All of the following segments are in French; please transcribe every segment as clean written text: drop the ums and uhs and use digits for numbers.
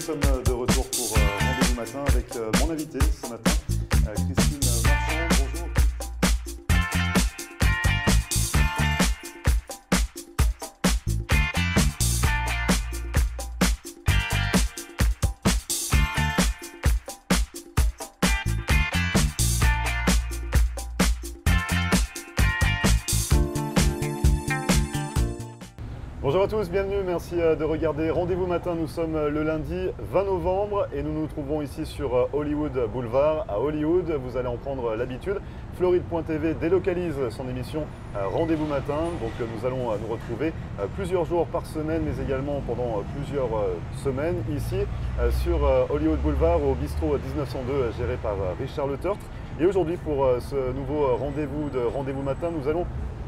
sommes de retour pour Rendez-vous matin avec mon invité ce matin, Christine Marchand. Bonjour. Bonjour à tous, bienvenue, merci de regarder Rendez-vous matin. Nous sommes le lundi 20 novembre et nous nous trouvons ici sur Hollywood Boulevard à Hollywood. Vous allez en prendre l'habitude. Floride.tv délocalise son émission Rendez-vous matin. Donc nous allons nous retrouver plusieurs jours par semaine, mais également pendant plusieurs semaines ici sur Hollywood Boulevard au bistrot 1902 géré par Richard Le Tertre. Et aujourd'hui pour ce nouveau rendez-vous de Rendez-vous matin, nous allons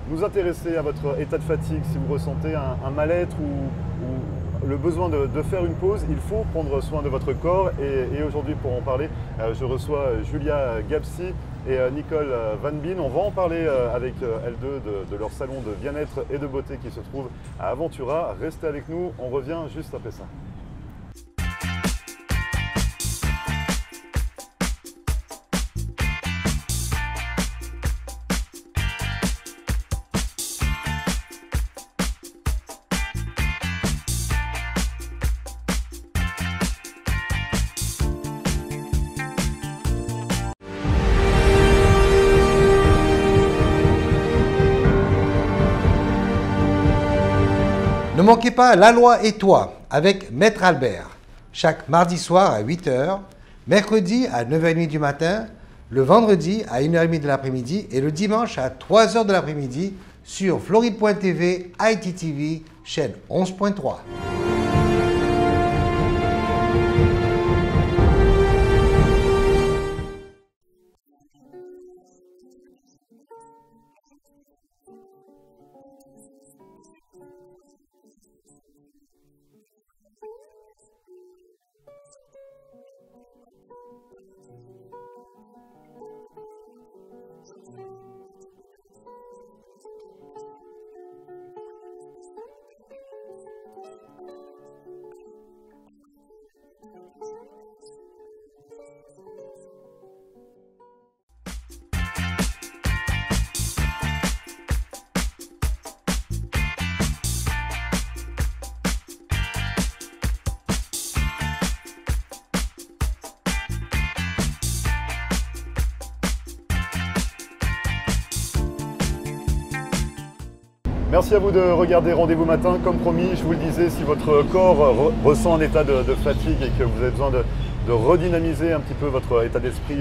nous intéresser à votre état de fatigue. Si vous ressentez un mal-être ou le besoin de faire une pause, il faut prendre soin de votre corps. Et aujourd'hui, pour en parler, je reçois Julia Gabsi et Nicole Van Bien. On va en parler avec elles deux de leur salon de bien-être et de beauté qui se trouve à Aventura. Restez avec nous, on revient juste après ça. Ne manquez pas La Loi et toi avec Maître Albert, chaque mardi soir à 8 h, mercredi à 9 h 30 du matin, le vendredi à 1 h 30 de l'après-midi et le dimanche à 3 h de l'après-midi sur Floride.tv, ITTV, chaîne 11.3. Merci à vous de regarder Rendez-vous matin. Comme promis, je vous le disais, si votre corps ressent un état de fatigue et que vous avez besoin de redynamiser un petit peu votre état d'esprit,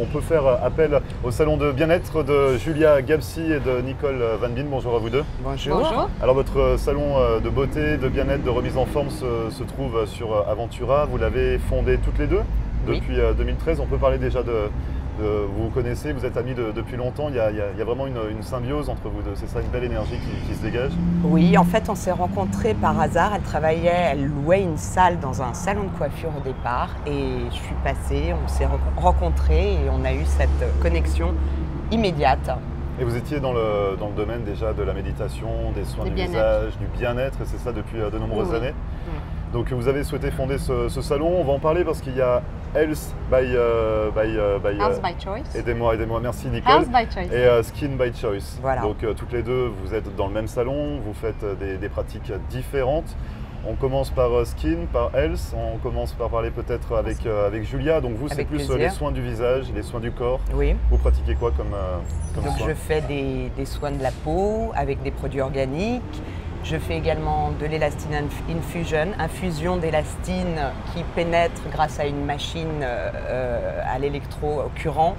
on peut faire appel au salon de bien-être de Julia Gabsi et de Nicole Van Bien. Bonjour à vous deux. Bonjour. Bonjour. Alors votre salon de beauté, de bien-être, de remise en forme se trouve sur Aventura. Vous l'avez fondé toutes les deux depuis 2013. On peut parler déjà vous vous connaissez, vous êtes amis depuis longtemps, il y a vraiment une symbiose entre vous deux, c'est ça, une belle énergie qui se dégage? Oui, en fait on s'est rencontrés par hasard, elle louait une salle dans un salon de coiffure au départ et je suis passée, on s'est rencontrés et on a eu cette connexion immédiate. Et vous étiez dans le domaine déjà de la méditation, des soins du visage, du bien-être, et c'est ça depuis de nombreuses années. Donc vous avez souhaité fonder ce salon, on va en parler parce qu'il y a Health by Choice. Aidez-moi, merci Nicole. Health by Choice. Et Skin by Choice. Voilà. Donc toutes les deux, vous êtes dans le même salon, vous faites des pratiques différentes. On commence par Skin, par Health, on commence par parler peut-être avec Julia. Donc vous, c'est plus plaisir. Les soins du visage, les soins du corps. Oui. Vous pratiquez quoi comme Donc soins? Je fais des soins de la peau avec des produits organiques. Je fais également de l'élastine infusion d'élastine qui pénètre grâce à une machine à l'électrocurant.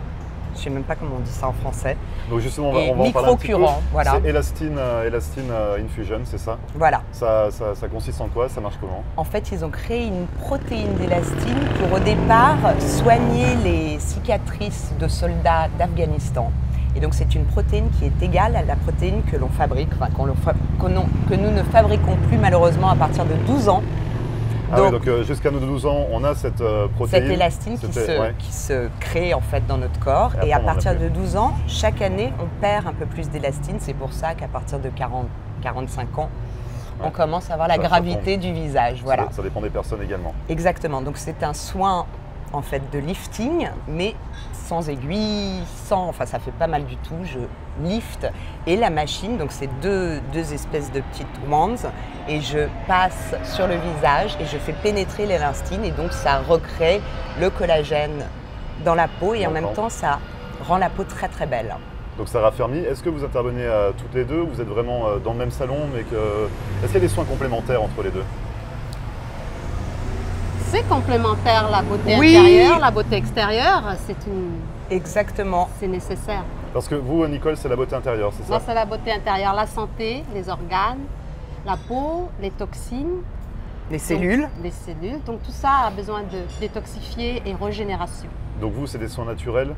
Je ne sais même pas comment on dit ça en français. Donc justement, on va en parler un petit peu. Voilà. C'est Elastine Infusion, c'est ça? Voilà. Ça consiste en quoi? Ça marche comment? En fait, ils ont créé une protéine d'élastine pour au départ soigner les cicatrices de soldats d'Afghanistan. Et donc c'est une protéine qui est égale à la protéine que l'on fabrique, enfin, que nous ne fabriquons plus malheureusement à partir de 12 ans. Ah donc jusqu'à nos 12 ans, on a cette protéine. Cette élastine qui se crée en fait dans notre corps. Et à partir de 12 ans, chaque année, on perd un peu plus d'élastine. C'est pour ça qu'à partir de 45 ans, on commence à avoir la gravité du visage. Voilà. Ça dépend des personnes également. Exactement. Donc c'est un soin en fait de lifting, mais sans aiguille, enfin ça fait pas mal du tout. Je lift et la machine, donc c'est deux espèces de petites wands et je passe sur le visage et je fais pénétrer l'élastine et donc ça recrée le collagène dans la peau et en même temps ça rend la peau très très belle. Donc ça raffermit. Est-ce que vous intervenez toutes les deux? Vous êtes vraiment dans le même salon, mais est-ce qu'il y a des soins complémentaires entre les deux? C'est complémentaire, la beauté intérieure, la beauté extérieure, Exactement. C'est nécessaire. Parce que vous, Nicole, c'est la beauté intérieure, c'est ça? Moi, c'est la beauté intérieure, la santé, les organes, la peau, les toxines. Les cellules. Les cellules. Donc tout ça a besoin de détoxifier et régénération. Donc vous, c'est des soins naturels?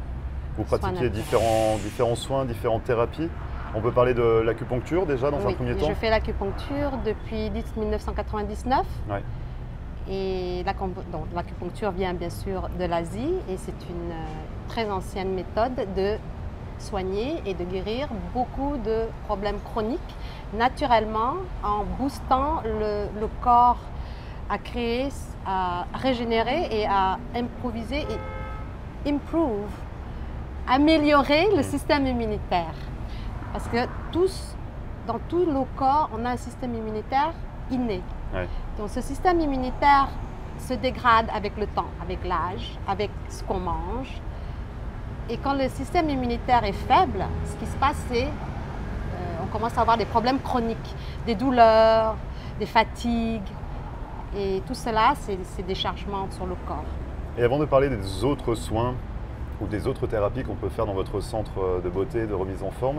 Vous pratiquez différents soins, différentes thérapies? On peut parler de l'acupuncture déjà dans un premier temps? Je fais l'acupuncture depuis 1999. Ouais. Et l'acupuncture vient bien sûr de l'Asie et c'est une très ancienne méthode de soigner et de guérir beaucoup de problèmes chroniques naturellement en boostant le corps à créer, à régénérer et à improviser et améliorer le système immunitaire. Parce que dans tout le corps, on a un système immunitaire inné. Ouais. Donc ce système immunitaire se dégrade avec le temps, avec l'âge, avec ce qu'on mange. Et quand le système immunitaire est faible, ce qui se passe, c'est on commence à avoir des problèmes chroniques, des douleurs, des fatigues. Et tout cela, c'est des chargements sur le corps. Et avant de parler des autres soins ou des autres thérapies qu'on peut faire dans votre centre de beauté, de remise en forme,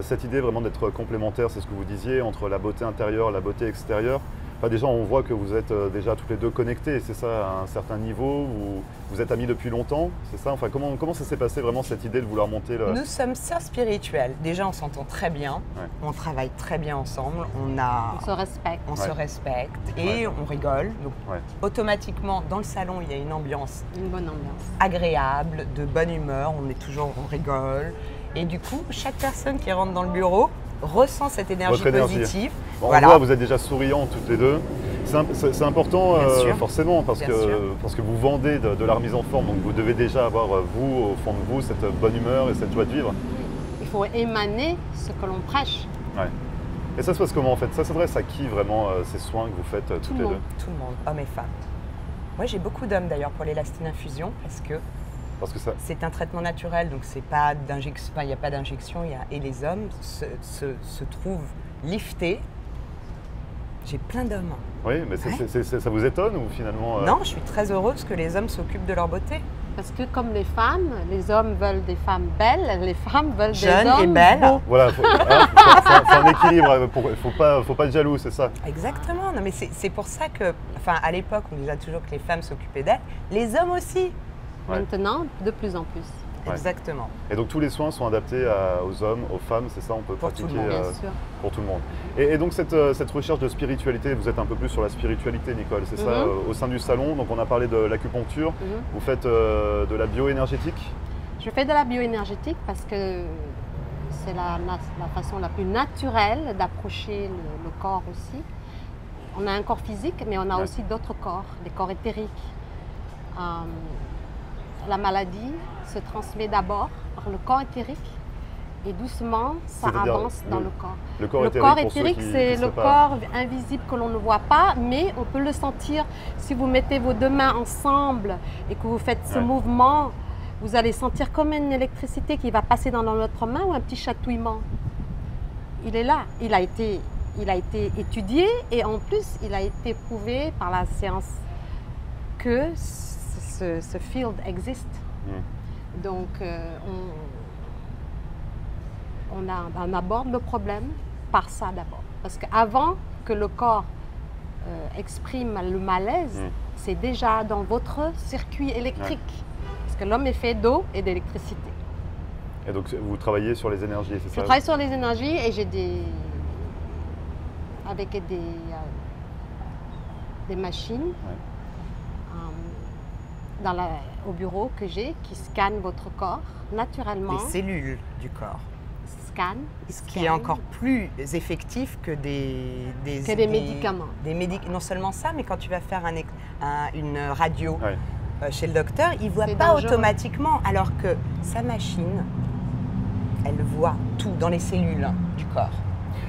cette idée vraiment d'être complémentaire, c'est ce que vous disiez, entre la beauté intérieure et la beauté extérieure. Enfin, déjà, on voit que vous êtes déjà toutes les deux connectées, c'est ça, à un certain niveau, vous êtes amis depuis longtemps, c'est ça? Enfin, comment ça s'est passé vraiment cette idée de vouloir monter le... Nous sommes sœurs spirituelles. Déjà, on s'entend très bien, on travaille très bien ensemble, on se respecte. On se respecte et on rigole. Donc, automatiquement, dans le salon, il y a une ambiance. Une bonne ambiance. Agréable, de bonne humeur, on rigole. Et du coup, chaque personne qui rentre dans le bureau ressent cette énergie positive. Bon, voilà. On voit, vous êtes déjà souriantes toutes les deux. C'est important forcément parce que vous vendez de la remise en forme, donc vous devez déjà avoir vous, au fond de vous, cette bonne humeur et cette joie de vivre. Il faut émaner ce que l'on prêche. Ouais. Et ça se passe comment en fait? Ça s'adresse à qui vraiment ces soins que vous faites toutes les deux? Tout le monde, hommes et femmes. Moi j'ai beaucoup d'hommes d'ailleurs pour l'élastine infusion parce que c'est un traitement naturel, donc c'est pas d'injection, il n'y a pas d'injection, et les hommes se trouvent liftés. J'ai plein d'hommes. Oui, mais ça vous étonne ou finalement Non, je suis très heureuse que les hommes s'occupent de leur beauté. Parce que comme les femmes, les hommes veulent des femmes belles, les femmes veulent jeunes des hommes et belles. beaux. Voilà, c'est un équilibre, faut pas être jaloux, c'est ça? Exactement, non mais c'est pour ça que, enfin à l'époque on disait toujours que les femmes s'occupaient d'elles, les hommes aussi. Maintenant, de plus en plus. Ouais. Exactement. Et donc tous les soins sont adaptés aux hommes, aux femmes, c'est ça? On peut pour pratiquer tout le monde, bien sûr. Pour tout le monde. Et donc cette recherche de spiritualité, vous êtes un peu plus sur la spiritualité, Nicole, c'est ça? Au sein du salon, donc on a parlé de l'acupuncture, vous faites de la bioénergétique? Je fais de la bioénergétique parce que c'est la façon la plus naturelle d'approcher le corps aussi. On a un corps physique, mais on a aussi d'autres corps, des corps éthériques. La maladie se transmet d'abord par le corps éthérique et doucement, ça avance dans le corps. Le corps éthérique, c'est le corps invisible que l'on ne voit pas, mais on peut le sentir. Si vous mettez vos deux mains ensemble et que vous faites ce mouvement, vous allez sentir comme une électricité qui va passer dans notre main ou un petit chatouillement. Il est là, il a été étudié et en plus, il a été prouvé par la science que ce field existe. Donc, on aborde le problème par ça d'abord. Parce qu'avant que le corps exprime le malaise, c'est déjà dans votre circuit électrique. Parce que l'homme est fait d'eau et d'électricité. Et donc, vous travaillez sur les énergies, c'est ça? Je travaille sur les énergies et j'ai avec des machines. Au bureau que j'ai, qui scanne votre corps naturellement. Les cellules du corps. scanne. Ce qui est encore plus effectif que des médicaments. Non seulement ça, mais quand tu vas faire une radio chez le docteur, il ne voit pas automatiquement, alors que sa machine, elle voit tout dans les cellules du corps.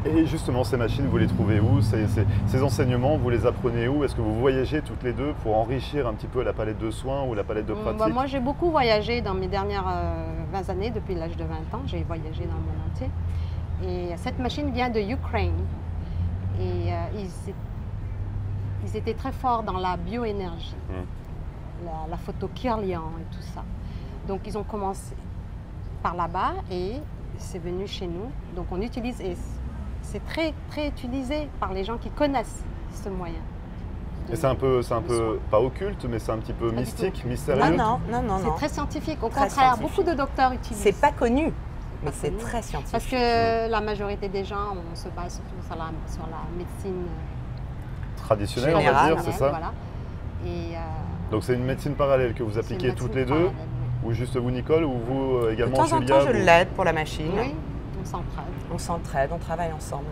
Et justement, ces machines, vous les trouvez où? Ces enseignements, vous les apprenez où? Est-ce que vous voyagez toutes les deux pour enrichir un petit peu la palette de soins ou la palette de pratiques? Moi, j'ai beaucoup voyagé dans mes dernières 20 années, depuis l'âge de 20 ans. J'ai voyagé dans le monde entier. Et cette machine vient de Ukraine. Et ils étaient très forts dans la bioénergie, la photokirlian et tout ça. Donc, ils ont commencé par là-bas et c'est venu chez nous. Donc, on utilise... C'est très, très utilisé par les gens qui connaissent ce moyen. Et c'est un peu, pas occulte, mais c'est un petit peu mystique, mystérieux. Non. C'est très scientifique. Au contraire, beaucoup de docteurs utilisent. C'est pas connu, mais c'est très scientifique. Parce que la majorité des gens, on se base surtout sur la médecine traditionnelle, on va dire, c'est ça. Voilà. Et, donc c'est une médecine parallèle que vous appliquez toutes les deux, ou juste vous, Nicole, ou vous également, Julia? De temps en temps, je l'aide pour la machine. Oui, on s'entraide. On s'entraide, on travaille ensemble.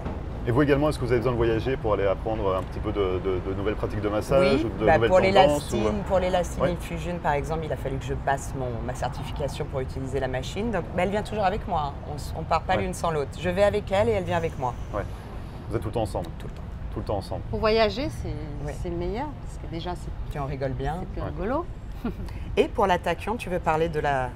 Et vous également, est-ce que vous avez besoin de voyager pour aller apprendre un petit peu de nouvelles pratiques de massage, ou de nouvelles tendances? Pour l'Elastine Infusion, par exemple, il a fallu que je passe ma certification pour utiliser la machine. Donc, elle vient toujours avec moi. On ne part pas l'une sans l'autre. Je vais avec elle et elle vient avec moi. Ouais. Vous êtes tout le temps ensemble? Tout le temps. Tout le temps ensemble. Pour voyager, c'est le meilleur. Parce que déjà, on rigole bien. C'est plus rigolo. Et pour la tachyon, tu veux parler de la...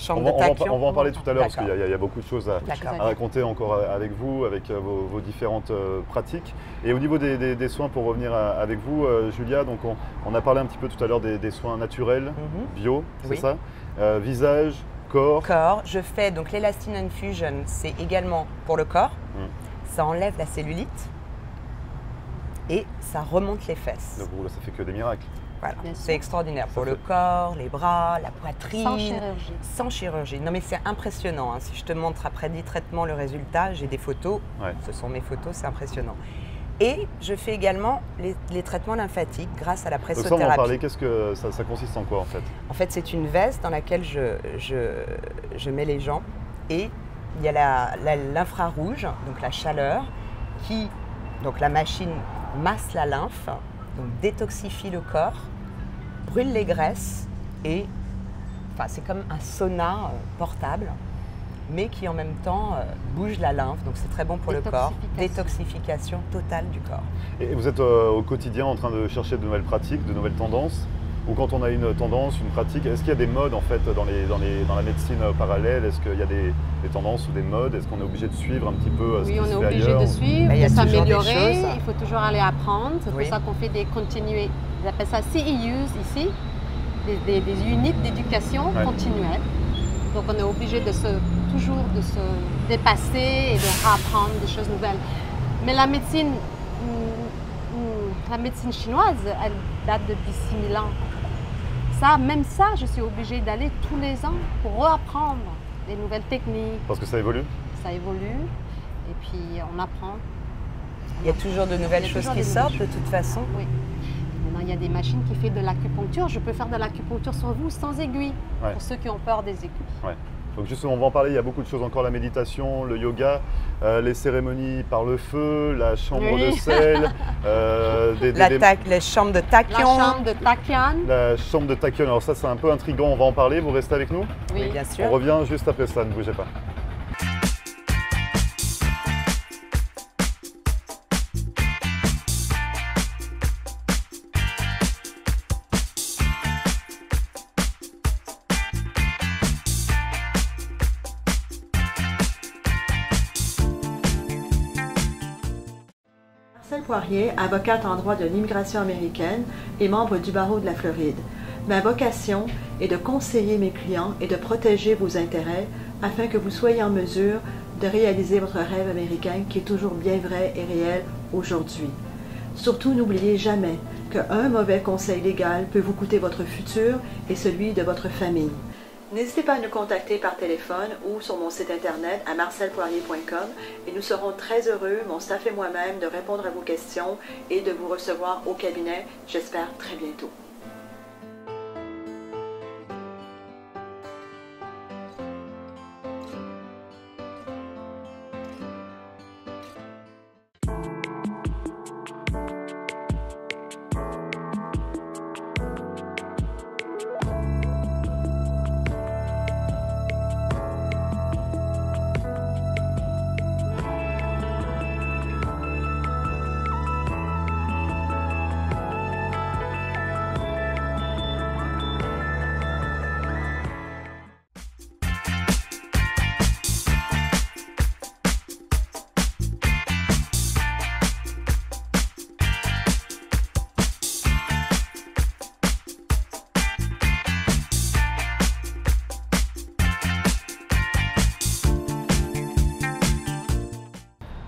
On va en parler tout à l'heure parce qu'il y a beaucoup de choses à raconter encore avec vous, avec vos différentes pratiques. Et au niveau des soins, pour revenir avec vous, Julia, donc on a parlé un petit peu tout à l'heure des soins naturels, bio, c'est ça? Visage, corps. Corps, je fais donc l'Elastine Infusion, c'est également pour le corps. Ça enlève la cellulite et ça remonte les fesses. Donc ça fait que des miracles. Voilà, c'est extraordinaire pour le corps, les bras, la poitrine. Sans chirurgie. Sans chirurgie. Non mais c'est impressionnant. Si je te montre après 10 traitements le résultat, j'ai des photos. Ce sont mes photos, c'est impressionnant. Et je fais également les traitements lymphatiques grâce à la pressothérapie. Donc ça, on va en parler. Qu'est-ce que ça consiste en quoi en fait? En fait, c'est une veste dans laquelle je mets les gens et il y a l'infrarouge, donc la chaleur, donc la machine masse la lymphe, donc détoxifie le corps, brûle les graisses et c'est comme un sauna portable, mais qui en même temps bouge la lymphe, donc c'est très bon pour le corps. Détoxification totale du corps. Et vous êtes au quotidien en train de chercher de nouvelles pratiques, de nouvelles tendances? Ou quand on a une tendance, une pratique, est-ce qu'il y a des modes en fait dans la médecine parallèle? Est-ce qu'il y a des tendances ou des modes? Est-ce qu'on est obligé de suivre un petit peu ce qui se fait ailleurs? Oui, on est obligé de suivre, de s'améliorer, il faut toujours aller apprendre. C'est pour ça qu'on fait des continués. Ils appellent ça CEUs ici, des unités d'éducation continuelle. Donc on est obligé toujours de se dépasser et de réapprendre des choses nouvelles. Mais la médecine chinoise, elle date depuis 6000 ans. Même ça, je suis obligée d'aller tous les ans pour réapprendre des nouvelles techniques. Parce que ça évolue? Ça évolue et puis on apprend. Il y a toujours de nouvelles choses qui sortent de toute façon. Oui. Maintenant, il y a des machines qui font de l'acupuncture. Je peux faire de l'acupuncture sur vous sans aiguille, pour ceux qui ont peur des aiguilles. Ouais. Donc justement, on va en parler, il y a beaucoup de choses encore, la méditation, le yoga, les cérémonies par le feu, la chambre de sel, les chambres de tachyon. La chambre de tachyon. La chambre de tachyon, alors ça c'est un peu intriguant, on va en parler, vous restez avec nous? Oui, bien sûr. On revient juste après ça, ne bougez pas. Marcelle Poirier, avocate en droit de l'immigration américaine et membre du barreau de la Floride. Ma vocation est de conseiller mes clients et de protéger vos intérêts afin que vous soyez en mesure de réaliser votre rêve américain qui est toujours bien vrai et réel aujourd'hui. Surtout, n'oubliez jamais qu'un mauvais conseil légal peut vous coûter votre futur et celui de votre famille. N'hésitez pas à nous contacter par téléphone ou sur mon site internet à marcelpoirier.com et nous serons très heureux, mon staff et moi-même, de répondre à vos questions et de vous recevoir au cabinet, j'espère très bientôt.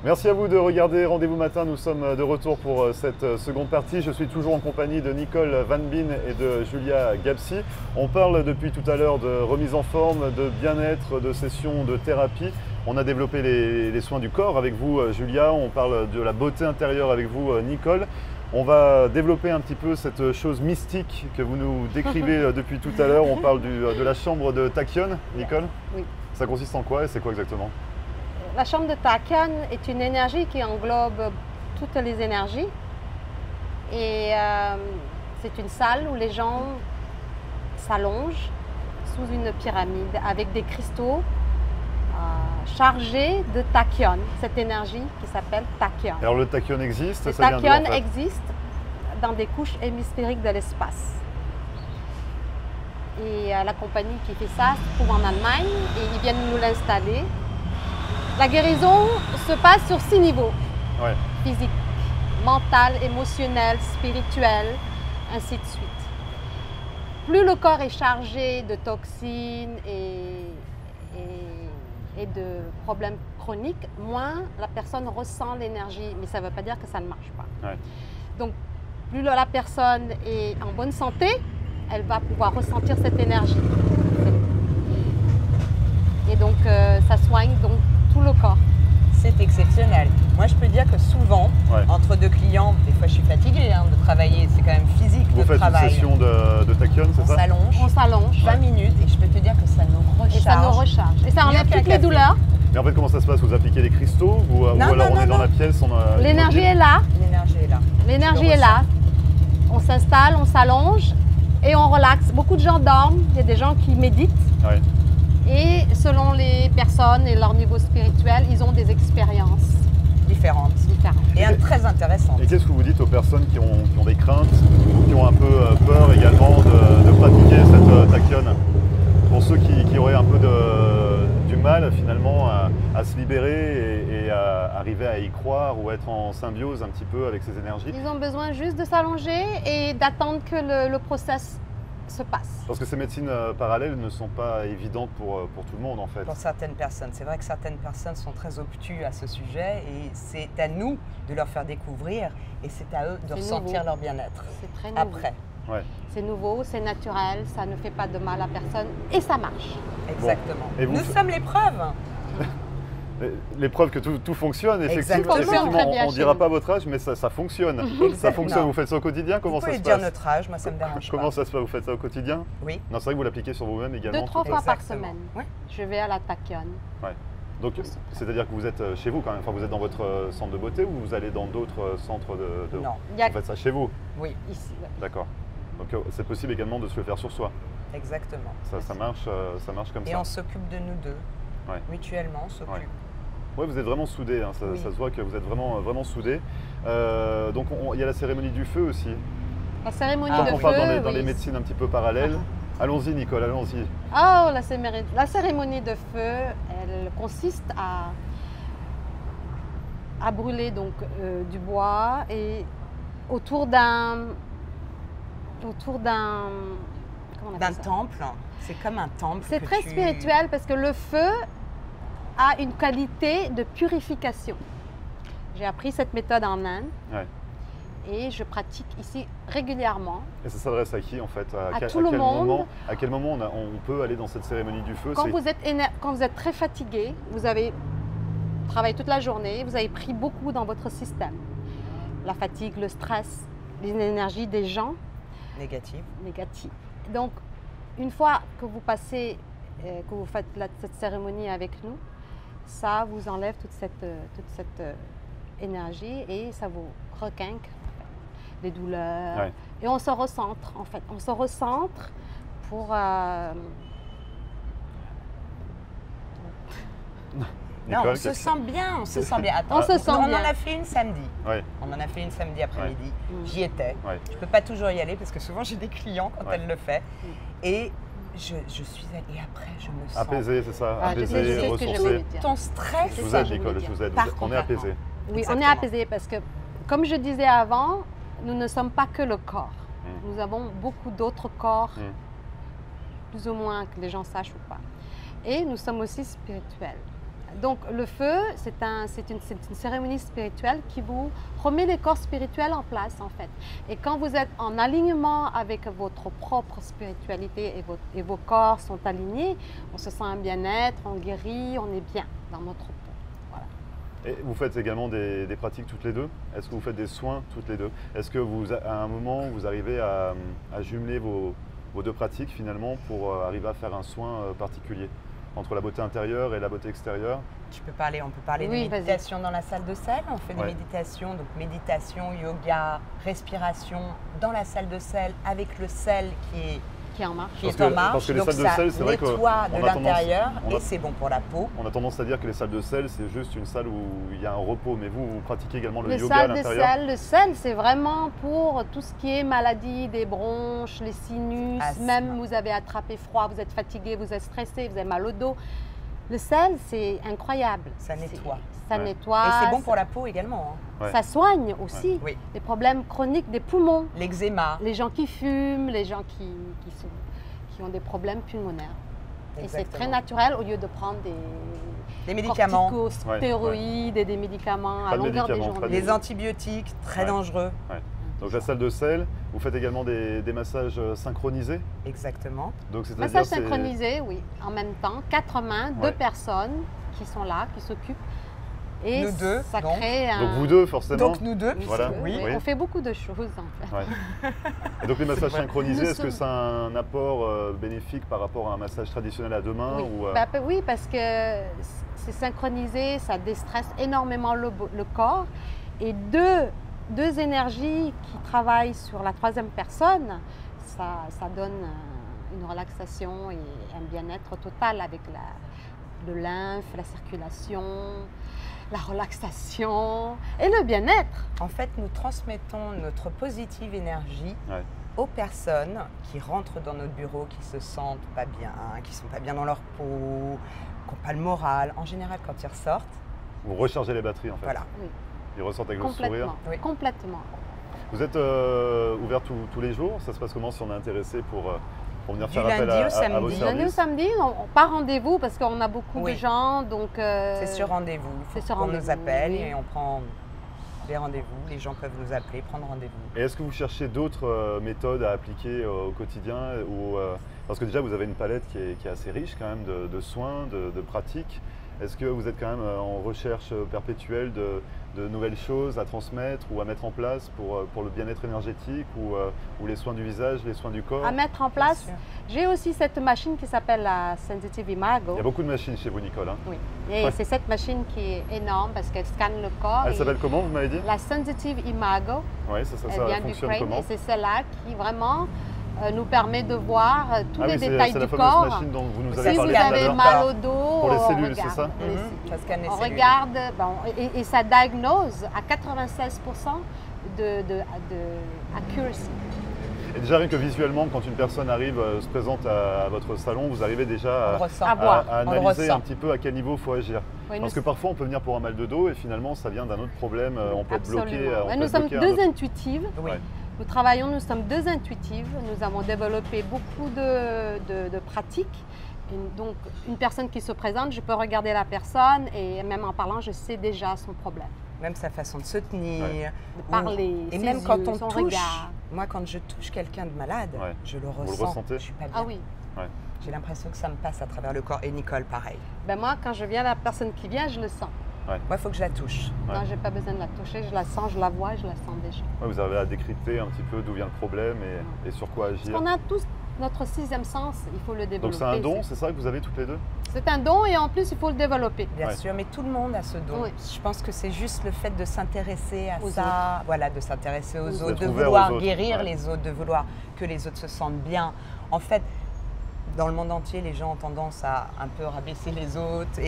Merci à vous de regarder Rendez-vous Matin. Nous sommes de retour pour cette seconde partie. Je suis toujours en compagnie de Nicole Van Bien et de Julia Gapsi. On parle depuis tout à l'heure de remise en forme, de bien-être, de sessions de thérapie. On a développé les soins du corps avec vous, Julia. On parle de la beauté intérieure avec vous, Nicole. On va développer un petit peu cette chose mystique que vous nous décrivez depuis tout à l'heure. On parle de la chambre de Tachyon, Nicole. Oui. Ça consiste en quoi et c'est quoi exactement? La chambre de Tachyon est une énergie qui englobe toutes les énergies. Et c'est une salle où les gens s'allongent sous une pyramide avec des cristaux chargés de Tachyon, cette énergie qui s'appelle Tachyon. Alors le Tachyon existe? Le Tachyon existe dans des couches hémisphériques de l'espace. Et la compagnie qui fait ça se trouve en Allemagne et ils viennent nous l'installer. La guérison se passe sur 6 niveaux. Ouais. Physique, mental, émotionnel, spirituel, ainsi de suite. Plus le corps est chargé de toxines et de problèmes chroniques, moins la personne ressent l'énergie. Mais ça ne veut pas dire que ça ne marche pas. Ouais. Donc, plus la personne est en bonne santé, elle va pouvoir ressentir cette énergie. Et donc, ça soigne donc tout le corps. C'est exceptionnel. Moi, je peux dire que souvent, entre deux clients, des fois je suis fatiguée de travailler, c'est quand même physique Vous de travail. Vous faites une session de Tachyon, c'est ça? On s'allonge 20 minutes et je peux te dire que ça nous recharge. Et ça nous recharge. Et ça enlève toutes les douleurs. Mais en fait, comment ça se passe? Vous appliquez les cristaux ou alors on est dans la pièce? L'énergie est là. L'énergie est là. L'énergie est là. On s'installe, on s'allonge et on relaxe. Beaucoup de gens dorment. Il y a des gens qui méditent. Ouais. Et selon les personnes et leur niveau spirituel, ils ont des expériences différentes. Et très intéressantes. Et qu'est-ce que vous dites aux personnes qui ont des craintes ou qui ont un peu peur également de pratiquer cette Tachyon? Pour ceux qui auraient un peu du mal finalement à se libérer et à arriver à y croire ou être en symbiose un petit peu avec ces énergies? Ils ont besoin juste de s'allonger et d'attendre que le process se passe. Parce que ces médecines parallèles ne sont pas évidentes pour tout le monde en fait. Pour certaines personnes. C'est vrai que certaines personnes sont très obtus à ce sujet et c'est à nous de leur faire découvrir et c'est à eux de ressentir leur bien-être. C'est très nouveau. Après. Ouais. C'est nouveau, c'est naturel, ça ne fait pas de mal à personne et ça marche. Exactement. Bon. Nous sommes les preuves. Les preuves que tout fonctionne, effectivement, on ne dira pas votre âge, mais ça fonctionne. Ça fonctionne, vous faites ça au quotidien? Comment ça se passe? Vous pouvez dire notre âge, moi ça me dérange pas. Comment ça se passe? Vous faites ça au quotidien? Oui. Non, c'est vrai que vous l'appliquez sur vous-même également? 2-3 fois par semaine. Ouais. Je vais à la Tachyon. Ouais. Donc, c'est-à-dire que vous êtes chez vous quand même, enfin, vous êtes dans votre centre de beauté ou vous allez dans d'autres centres de... Non. Vous faites ça chez vous? Oui. Ici, ouais. D'accord. Donc c'est possible également de se le faire sur soi? Exactement. Ça marche comme ça? Et on s'occupe de nous deux. Ouais. Mutuellement, on s'occupe. Ouais. Oui, vous êtes vraiment soudés, hein. Ça se voit que vous êtes vraiment soudés. Donc il y a la cérémonie du feu aussi. La cérémonie de feu, on parle dans les médecines un petit peu parallèles. Allons-y Nicole, allons-y. Oh, la cérémonie de feu, elle consiste à brûler donc, du bois et autour d'un temple. C'est comme un temple. C'est très spirituel parce que le feu a une qualité de purification. J'ai appris cette méthode en Inde et je pratique ici régulièrement. Et ça s'adresse à qui en fait? À tout le monde. À quel moment on peut aller dans cette cérémonie du feu? Quand vous êtes très fatigué, vous avez travaillé toute la journée, vous avez pris beaucoup dans votre système. La fatigue, le stress, les énergies des gens. Négatives. Donc, une fois que vous passez, que vous faites cette cérémonie avec nous, ça vous enlève toute cette énergie et ça vous requinque les douleurs. Ouais. Et on se recentre, en fait. On se recentre pour... Non, on se sent bien, on se sent bien. Attends, on en a fait une samedi. Ouais. On en a fait une samedi après-midi. Ouais. J'y étais. Ouais. Je ne peux pas toujours y aller parce que souvent j'ai des clients quand elle le fait. Et je suis allée. Et après, je me sens... Apaisée, c'est ça? Apaisée, ressourcée. Ton stress... Je vous aide, Nicole, je vous aide. On est apaisé. Oui, exactement. On est apaisé parce que, comme je disais avant, nous ne sommes pas que le corps. Nous avons beaucoup d'autres corps, plus ou moins que les gens sachent ou pas. Et nous sommes aussi spirituels. Donc le feu, c'est une cérémonie spirituelle qui vous remet les corps spirituels en place en fait. Et quand vous êtes en alignement avec votre propre spiritualité et vos corps sont alignés, on se sent un bien-être, on guérit, on est bien dans notre peau. Voilà. Et vous faites également des pratiques toutes les deux? Est-ce que vous faites des soins toutes les deux? Est-ce que à un moment, vous arrivez à jumeler vos deux pratiques finalement pour arriver à faire un soin particulier entre la beauté intérieure et la beauté extérieure? On peut parler de méditation dans la salle de sel. On fait des méditations, donc méditation, yoga, respiration dans la salle de sel avec le sel qui est en marche. Parce que les donc salles de sel, c'est vrai que nettoie de l'intérieur et c'est bon pour la peau. On a tendance à dire que les salles de sel, c'est juste une salle où il y a un repos, mais vous pratiquez également le yoga à l'intérieur. Le sel, c'est vraiment pour tout ce qui est maladie des bronches, les sinus, même vous avez attrapé froid, vous êtes fatigué, vous êtes stressé, vous avez mal au dos. Le sel, c'est incroyable. Ça nettoie. Ça nettoie. Et c'est bon pour la peau également. Hein. Ouais. Ça soigne aussi les problèmes chroniques des poumons. L'eczéma. Les gens qui fument, les gens qui ont des problèmes pulmonaires. Exactement. Et c'est très naturel au lieu de prendre des médicaments, corticostéroïdes et des médicaments à longueur de journée. Des antibiotiques très dangereux. Ouais. Donc la salle de sel, vous faites également des massages synchronisés? Exactement. Donc massage synchronisé, oui, en même temps, 4 mains, 2 personnes qui sont là, qui s'occupent. Et nous deux, ça crée un... Donc vous deux, forcément. Donc nous deux. Voilà. Oui. On fait beaucoup de choses en fait. Ouais. Et donc les massages synchronisés, est-ce que c'est un apport bénéfique par rapport à un massage traditionnel à 2 mains oui, parce que c'est synchronisé, ça déstresse énormément le corps. Et deux énergies qui travaillent sur la 3e personne, ça donne une relaxation et un bien-être total avec le lymphe, la circulation, la relaxation et le bien-être. En fait, nous transmettons notre positive énergie aux personnes qui rentrent dans notre bureau, qui se sentent pas bien, qui ne sont pas bien dans leur peau, qui n'ont pas le moral. En général, quand ils ressortent... Vous rechargez les batteries en fait. Voilà. Oui. Ils ressortent avec le sourire. Oui, complètement. Vous êtes ouvert tous les jours? Ça se passe comment si on est intéressé pour venir faire appel à vos services? Du lundi au samedi, pas rendez-vous parce qu'on a beaucoup de gens. C'est sur rendez-vous. On nous appelle et on prend des rendez-vous. Les gens peuvent nous appeler, prendre rendez-vous. Et est-ce que vous cherchez d'autres méthodes à appliquer au quotidien parce que déjà vous avez une palette qui est assez riche quand même de soins, de pratiques. Est-ce que vous êtes quand même en recherche perpétuelle de nouvelles choses à transmettre ou à mettre en place pour le bien-être énergétique ou les soins du visage, les soins du corps? À mettre en place. J'ai aussi cette machine qui s'appelle la Sensitive Imago. Il y a beaucoup de machines chez vous, Nicole. Hein? Oui. Et c'est cette machine qui est énorme parce qu'elle scanne le corps. Elle s'appelle comment, vous m'avez dit? La Sensitive Imago. Oui, ça fonctionne comment? Et c'est celle-là qui vraiment nous permet de voir tous les détails du corps. C'est la fameuse machine dont vous nous avez parlé. Si vous avez mal au dos, pour les cellules, c'est ça? On regarde et ça diagnose à 96% de accuracy. Et déjà, rien que visuellement, quand une personne arrive, se présente à votre salon, vous arrivez déjà à analyser un petit peu à quel niveau il faut agir. Oui, parce que parfois, on peut venir pour un mal de dos et finalement, ça vient d'un autre problème. On peut être bloqué. Nous sommes 2 intuitives. Oui. Nous sommes 2 intuitives. Nous avons développé beaucoup de pratiques. Et donc, une personne qui se présente, je peux regarder la personne et même en parlant, je sais déjà son problème. Même sa façon de se tenir, de parler, et même yeux, quand on touche. Regard. Moi, quand je touche quelqu'un de malade, je le ressens. Vous le ressentez? Je suis pas bien. Ah oui. Ouais. J'ai l'impression que ça me passe à travers le corps. Et Nicole, pareil. Moi, quand je viens, la personne qui vient, je le sens. Ouais. Moi, il faut que je la touche. Non, je n'ai pas besoin de la toucher, je la sens, je la vois, je la sens déjà. Ouais, vous avez à décrypter un petit peu d'où vient le problème et sur quoi agir. Parce qu'on a tous notre 6e sens, il faut le développer. Donc c'est un don, c'est ça que vous avez toutes les deux? C'est un don et en plus, il faut le développer. Bien sûr, mais tout le monde a ce don. Oui. Je pense que c'est juste le fait de s'intéresser à ça, voilà, de s'intéresser aux autres, de vouloir guérir les autres, de vouloir que les autres se sentent bien. En fait, dans le monde entier, les gens ont tendance à un peu rabaisser les autres,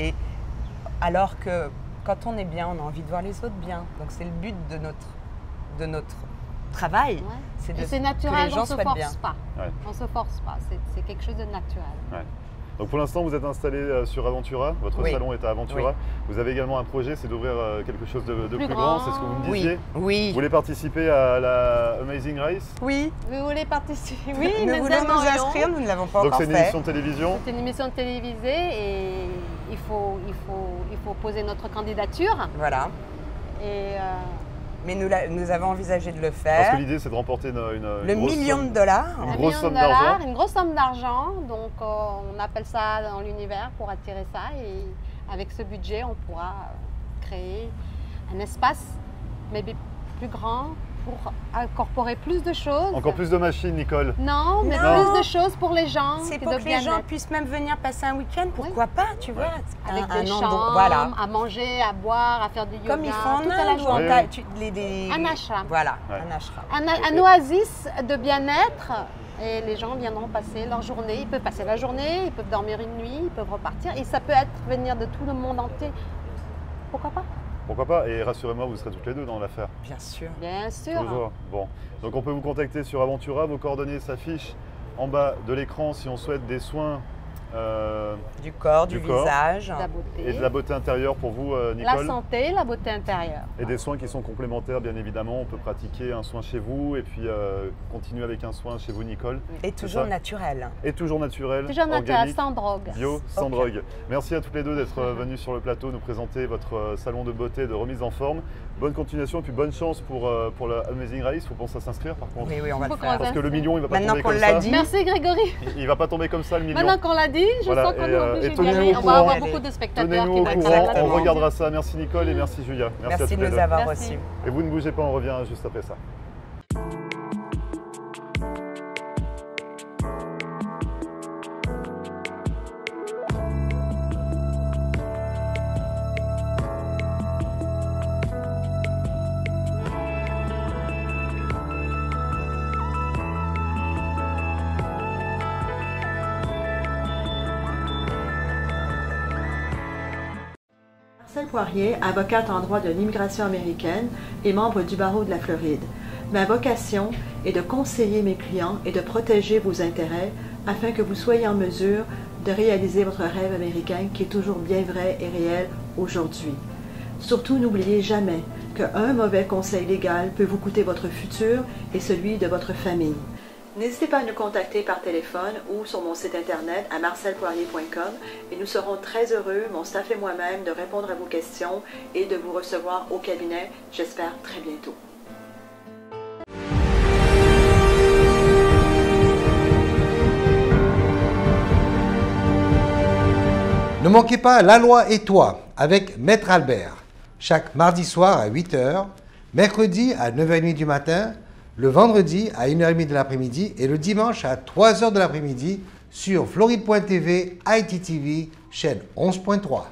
alors que quand on est bien, on a envie de voir les autres bien. Donc c'est le but de notre travail, c'est naturel, que les gens soient bien. On ne se force pas, c'est quelque chose de naturel. Ouais. Donc pour l'instant, vous êtes installé sur Aventura, votre salon est à Aventura. Oui. Vous avez également un projet, c'est d'ouvrir quelque chose de plus grand, c'est ce que vous me disiez. Oui. Vous voulez participer à la Amazing Race? Oui. Vous voulez participer? Oui, nous voulons nous inscrire, nous ne l'avons pas encore fait. Donc c'est une émission de télévision? C'est une émission télévisée et il faut poser notre candidature. Voilà. Et mais nous avons envisagé de le faire. Parce que l'idée, c'est de remporter le grosse million somme, de dollars. une grosse somme d'argent. Une grosse somme d'argent. Donc, on appelle ça dans l'univers pour attirer ça. Et avec ce budget, on pourra créer un espace, mais plus grand, pour incorporer plus de choses. Encore plus de machines, Nicole. Non, mais plus de choses pour les gens. C'est pour que les gens puissent même venir passer un week-end, pourquoi pas, tu vois. Avec des chambres, à manger, à boire, à faire du yoga. Comme ils font en Inde, un ashram. Voilà, un ashram. Un oasis de bien-être. Et les gens viendront passer leur journée. Ils peuvent passer la journée, ils peuvent dormir une nuit, ils peuvent repartir. Et ça peut venir de tout le monde entier. Pourquoi pas? Pourquoi pas? Et rassurez-moi, vous serez toutes les deux dans l'affaire. Bien sûr. Bien sûr. Toujours. Bon. Donc on peut vous contacter sur Aventura. Vos coordonnées s'affichent en bas de l'écran si on souhaite des soins du corps, du visage. De la beauté. Et de la beauté intérieure pour vous, Nicole. La santé, la beauté intérieure. Et des soins qui sont complémentaires, bien évidemment. On peut pratiquer un soin chez vous et puis continuer avec un soin chez vous, Nicole. Et toujours naturel. Et toujours naturel. Toujours naturel, sans drogue. Bio, sans drogue. Merci à toutes les deux d'être venues sur le plateau nous présenter votre salon de beauté de remise en forme. Bonne continuation et puis bonne chance pour le Amazing Race. Il faut penser à s'inscrire par contre. Oui, on va le faire. Parce que le million, il va pas tomber comme ça. Dit. Merci Grégory. Il va pas tomber comme ça, le million. Maintenant qu'on l'a dit, je sens qu'on est obligé d'y aller. On va avoir beaucoup de spectateurs qui vont être là. On regardera ça. Merci Nicole et merci Julia. Merci de nous avoir reçus. Et vous ne bougez pas, on revient juste après ça. Marcelle Poirier, avocate en droit de l'immigration américaine et membre du barreau de la Floride. Ma vocation est de conseiller mes clients et de protéger vos intérêts afin que vous soyez en mesure de réaliser votre rêve américain qui est toujours bien vrai et réel aujourd'hui. Surtout, n'oubliez jamais qu'un mauvais conseil légal peut vous coûter votre futur et celui de votre famille. N'hésitez pas à nous contacter par téléphone ou sur mon site internet à marcelpoirier.com et nous serons très heureux, mon staff et moi-même, de répondre à vos questions et de vous recevoir au cabinet, j'espère très bientôt. Ne manquez pas La Loi et toi avec Maître Albert, chaque mardi soir à 8h, mercredi à 9h30 du matin, le vendredi à 1h30 de l'après-midi et le dimanche à 3h de l'après-midi sur Floride.tv, ITTV, chaîne 11.3.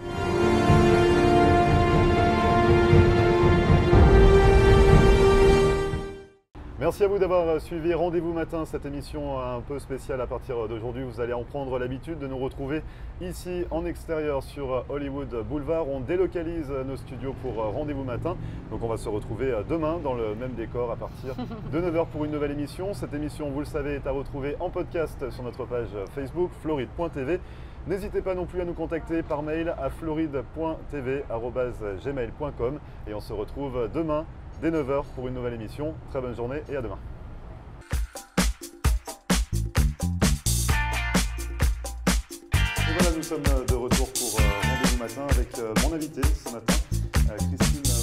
Merci à vous d'avoir suivi Rendez-vous Matin, cette émission un peu spéciale à partir d'aujourd'hui. Vous allez en prendre l'habitude de nous retrouver ici en extérieur sur Hollywood Boulevard. On délocalise nos studios pour Rendez-vous Matin. Donc on va se retrouver demain dans le même décor à partir de 9h pour une nouvelle émission. Cette émission, vous le savez, est à retrouver en podcast sur notre page Facebook, floride.tv. N'hésitez pas non plus à nous contacter par mail à floride.tv@gmail.com et on se retrouve demain dès 9h pour une nouvelle émission. Très bonne journée et à demain. Et voilà, nous sommes de retour pour Rendez-vous Matin avec mon invité ce matin, Christine